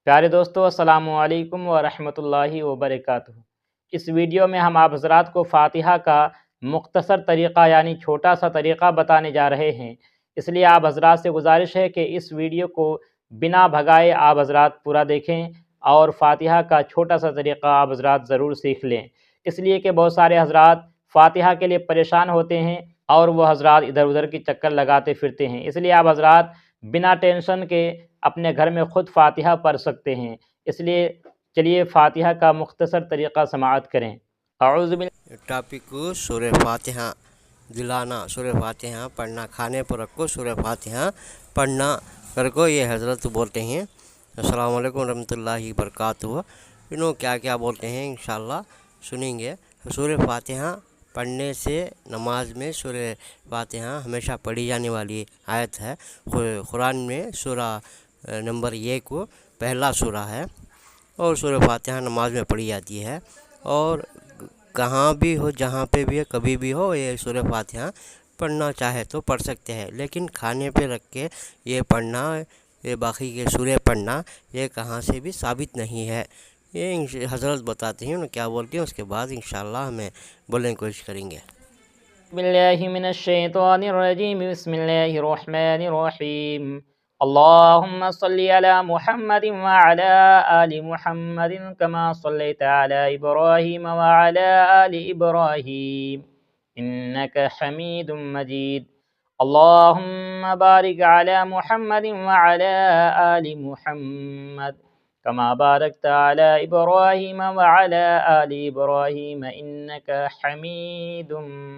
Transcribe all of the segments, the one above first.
پیارے دوستو، السلام علیکم ورحمۃ اللہ وبرکاتہ۔ اس ویڈیو میں ہم آپ حضرات کو فاتحہ کا مختصر طریقہ یعنی چھوٹا سا طریقہ بتانے جا رہے ہیں۔ اس لیے آپ حضرات سے گزارش ہے کہ اس ویڈیو کو بنا بھگائے آپ حضرات پورا دیکھیں اور فاتحہ کا چھوٹا سا طریقہ آپ حضرات ضرور سیکھ لیں، اس لیے کہ بہت سارے حضرات فاتحہ کے لیے پریشان ہوتے ہیں اور وہ حضرات ادھر ادھر کی چکر لگاتے پھرتے ہیں۔ اس لیے آپ حضرات بنا ٹینشن کے اپنے گھر میں خود فاتحہ پڑھ سکتے ہیں۔ اس لیے چلیے فاتحہ کا مختصر طریقہ سماعت کریں۔ اعوذ باللہ۔ ٹاپک سورہ فاتحہ دلانا، سورہ فاتحہ پڑھنا، کھانے پر رکھو سورہ فاتحہ پڑھنا کر کو یہ حضرت بولتے ہیں۔ السلام علیکم ورحمۃ اللہ وبرکاتہ۔ انہوں کیا کیا بولتے ہیں انشاءاللہ سنیں گے۔ سورہ فاتحہ پڑھنے سے نماز میں سورہ فاتحہ ہمیشہ پڑھی جانے والی آیت ہے۔ قرآن میں سورہ نمبر 1 پہلا سورہ ہے اور سورہ فاتحہ نماز میں پڑھی جاتی ہے، اور کہاں بھی ہو، جہاں پہ بھی ہو، کبھی بھی ہو، یہ سورہ فاتحہ پڑھنا چاہے تو پڑھ سکتے ہیں، لیکن کھانے پہ رکھ کے یہ پڑھنا، یہ باقی کے سورے پڑھنا، یہ کہاں سے بھی ثابت نہیں ہے۔ یہ حضرت بتاتے ہیں انہوں کیا بولتے ہیں، اس کے بعد انشاءاللہ ہمیں بولنے کی کوشش کریں گے۔ باللہ من الشیطان الرجیم، بسم اللہ الرحمن الرحیم۔ اللہم صلی علی محمد وعلی آل محمد کما صلیت علی ابراہیم وعلی آل ابراہیم انک حمید مجید۔ اللہم بارک علی محمد وعلی آل محمد کما بارکت علی ابراہیم وعلی آل ابراہیم انک حمید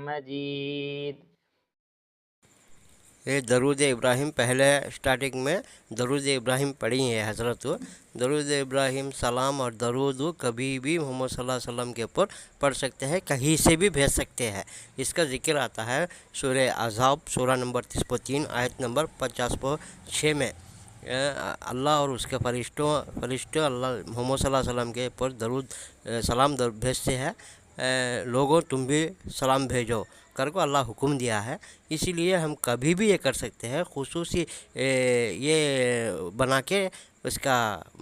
مجید۔ یہ درود ابراہیم پہلے سٹارٹنگ میں درود ابراہیم پڑھی ہے حضرت۔ درود ابراہیم سلام اور درود کبھی بھی محمد صلی اللہ علیہ وسلم کے اوپر پڑھ سکتے ہیں، کہیں سے بھی بھیج سکتے ہیں۔ اس کا ذکر آتا ہے سورہ احزاب سورہ نمبر 3 آیت نمبر 56 میں۔ اللہ اور اس کے فرشتوں اللہ محمد صلی اللہ علیہ وسلم کے اوپر درود سلام بھیجتے ہیں۔ لوگوں تم بھی سلام بھیجو کر کو اللہ حکم دیا ہے، اسی لیے ہم کبھی بھی یہ کر سکتے ہیں۔ خصوصی یہ بنا کے اس کا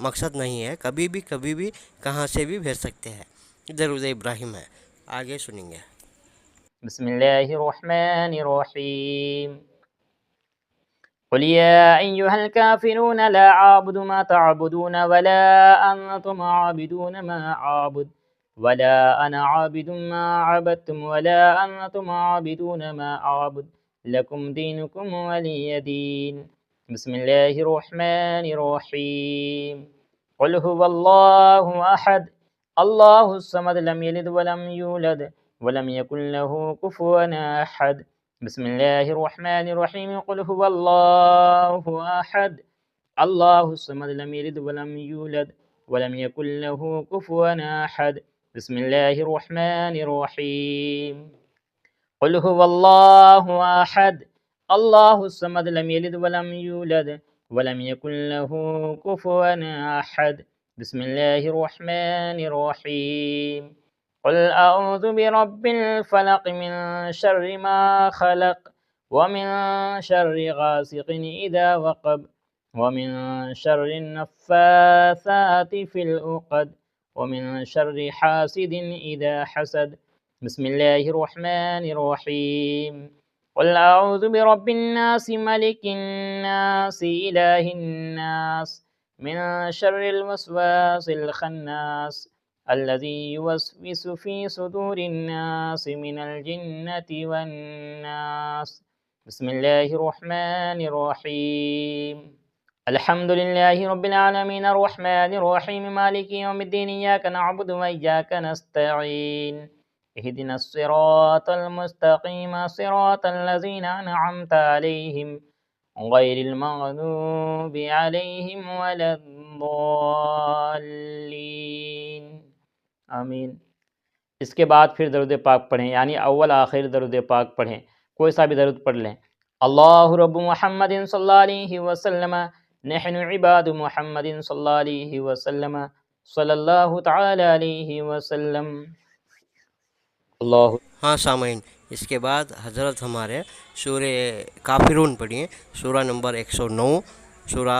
مقصد نہیں ہے، کبھی بھی کہاں سے بھی بھیج سکتے ہیں۔ درود ابراہیم ہے، آگے سنیں گے۔ بسم اللہ الرحمن الرحیم۔ قل یا ایہا الکافرون لا اعبد ما تعبدون ولا انتم عابدون ما اعبد ولا انا عابد ما عبدتم ولا انتم عابدون ما اعبد لکم دینکم ولی دین۔ بسم اللہ الرحمن الرحیم۔ قل هو اللہ احد اللہ الصمد لم یلد ولم یولد ولم یکن له کفوا احد۔ بسم اللہ الرحمن الرحیم۔ قل هو اللہ احد اللہ الصمد لم یلد ولم یولد ولم یکن له کفوا احد۔ بسم اللہ الرحمن الرحیم۔ قل هو اللہ احد اللہ الصمد لم یلد ولم یولد ولم یکن له کفوا احد۔ بسم اللہ الرحمن الرحیم۔ قل اعوذ برب الفلق من شر ما خلق ومن شر غاسق اذا وقب ومن شر النفاثات في العقد ومن شر حاسد اذا حسد۔ بسم اللہ الرحمن الرحیم۔ قل اعوذ برب الناس ملک الناس الہ الناس من شر الوسواس الخناس الذي يوسوس في صدور الناس من الجنة والناس۔ بسم اللہ الرحمن الرحیم۔ الحمد للہ رب العالمین الرحمن الرحیم مالک یوم الدین ایاک نعبد و ایاک نستعین اہدنا الصراط المستقیم صراط الذین انعمت علیہم غیر المغضوب علیہم ولا الضالین آمین۔ اس کے بعد پھر درود پاک پڑھیں، یعنی اول آخر درود پاک پڑھیں، کوئی سا بھی درود پڑھ لیں۔ اللہ رب محمد صلی اللہ علیہ وسلم نحن عباد محمد صلی اللہ علیہ وسلم صلی اللہ تعالی علیہ وسلم۔ اللہ۔ ہاں سامعین، اس کے بعد حضرت ہمارے سورہ کافرون پڑھیے، سورہ نمبر 109، سورہ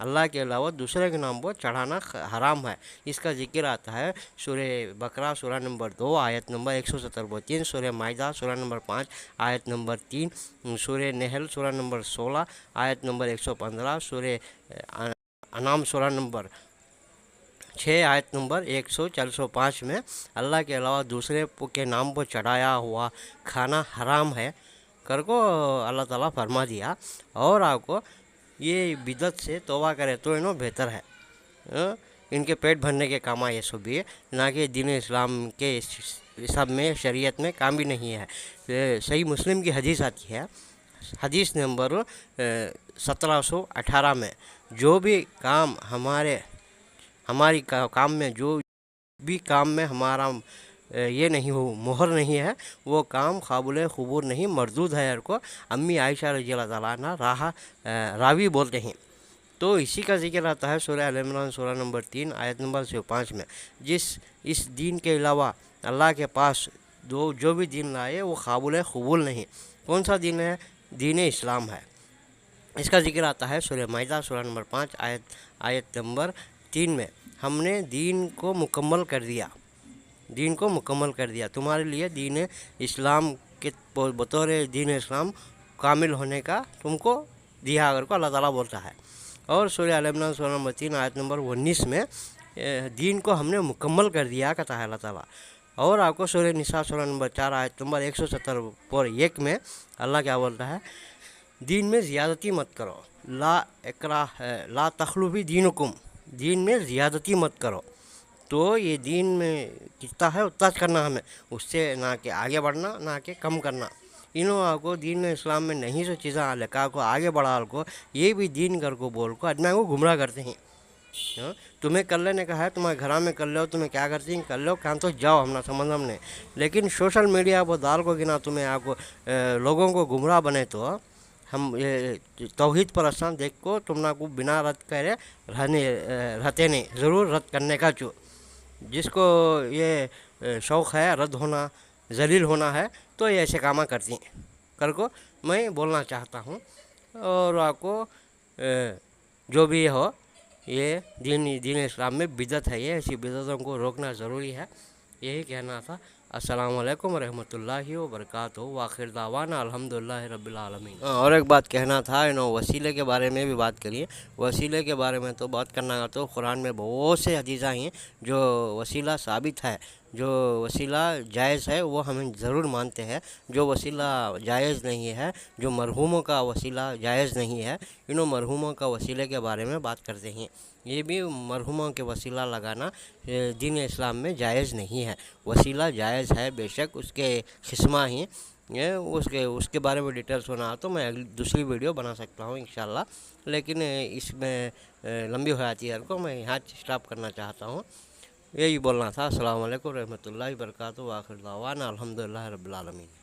اللہ کے علاوہ دوسرے کے نام پر چڑھانا حرام ہے۔ اس کا ذکر آتا ہے سورہ بقرہ سورہ نمبر 2 آیت نمبر 170-3، سورہ مائدہ سورہ نمبر 5 آیت نمبر 3، سورہ نحل سورہ نمبر 16 آیت نمبر 115، سورہ انعام سورہ نمبر 6 آیت نمبر 105 میں اللہ کے علاوہ دوسرے کے نام پر چڑھایا ہوا کھانا حرام ہے کر کو اللہ تعالیٰ فرما دیا۔ اور آپ کو یہ بدعت سے توبہ کرے تو انہوں بہتر ہے، ان کے پیٹ بھرنے کے کام آئے سو بھی ہے، نہ کہ دین اسلام کے سب میں شریعت میں کام بھی نہیں ہے۔ صحیح مسلم کی حدیث آتی ہے، حدیث نمبر 1718 میں، جو بھی کام ہماری کام میں جو بھی کام میں ہمارا یہ نہیں ہو مہر نہیں ہے، وہ کام قابل قبول نہیں، مردود ہے کو امی عائشہ رضی اللہ تعالیٰ عنہ راوی بولتے ہیں۔ تو اسی کا ذکر آتا ہے سورہ ال عمران سورہ نمبر 3 آیت نمبر 5 میں، اس دین کے علاوہ اللہ کے پاس جو بھی دین لائے وہ قابل قبول نہیں۔ کون سا دین ہے؟ دین اسلام ہے۔ اس کا ذکر آتا ہے سورہ مائدہ سورہ نمبر 5 آیت نمبر 3 میں، ہم نے دین کو مکمل کر دیا، تمہارے لیے دین اسلام کے بطور دین اسلام کامل ہونے کا تم کو دیا اگر کو اللہ تعالیٰ بولتا ہے۔ اور سورہ ال عمران سورہ نمبر 3 آیت نمبر 19 میں دین کو ہم نے مکمل کر دیا کہتا ہے اللہ تعالیٰ۔ اور آپ کو سورہ نساء سورہ نمبر 4 آیت نمبر 170 میں اللہ کیا بولتا ہے؟ دین میں زیادتی مت کرو، لا تخلو دینکم، دین میں زیادتی مت کرو۔ تو یہ دین میں کتنا ہے اتنا کرنا ہمیں، اس سے نہ کہ آگے بڑھنا نہ کہ کم کرنا۔ انہوں آپ کو دین اسلام میں نہیں سو چیزیں لکھا کو آگے بڑھا کو یہ بھی دین کر کو بول کو آدمی کو گمراہ کرتے ہیں۔ تمہیں کر لینے کا ہے، تمہارے گھر میں کر لو، تمہیں کیا کرتے ہیں کر لو، کہاں تو جاؤ ہم نہ سمجھ ہم نے، لیکن سوشل میڈیا پر ڈال کو گنا تمہیں آپ کو لوگوں کو گمراہ بنے تو ہم توحید پر آسان دیکھ کو تم نہ کو بنا رد کرے رہتے نہیں، ضرور رد کرنے کا جس کو یہ شوق ہے رد ہونا ذلیل ہونا ہے تو یہ ایسے کام کرتی ہیں کر کو میں بولنا چاہتا ہوں۔ اور آپ کو جو بھی ہو یہ دین اسلام میں بدعت ہے، یہ ایسی بدعتوں کو روکنا ضروری ہے، یہی کہنا تھا۔ السلام علیکم ورحمۃ اللہ وبرکاتہ، وآخر دعوانا الحمدللہ رب العالمین۔ اور ایک بات کہنا تھا، وسیلے کے بارے میں بھی بات کریے۔ وسیلے کے بارے میں تو بات کرنا تو قرآن میں بہت سے حدیثیں ہیں جو وسیلہ ثابت ہے، جو وسیلہ جائز ہے وہ ہم ضرور مانتے ہیں، جو وسیلہ جائز نہیں ہے، جو مرحوموں کا وسیلہ جائز نہیں ہے، انہوں مرحوموں کا وسیلے کے بارے میں بات کرتے ہیں۔ یہ بھی مرحوموں کے وسیلہ لگانا دین اسلام میں جائز نہیں ہے، وسیلہ جائز ہے بے شک، اس کے قسمہ ہیں، اس کے بارے میں ڈیٹیلس ہونا تو میں دوسری ویڈیو بنا سکتا ہوں انشاءاللہ، لیکن اس میں لمبی ہو جاتی ہے کو میں یہاں اسٹاپ کرنا چاہتا ہوں، یہی بولنا تھا۔ السلام علیکم رحمۃ اللہ وبرکاتہ، وآخر دعوانا الحمدللہ رب العالمین۔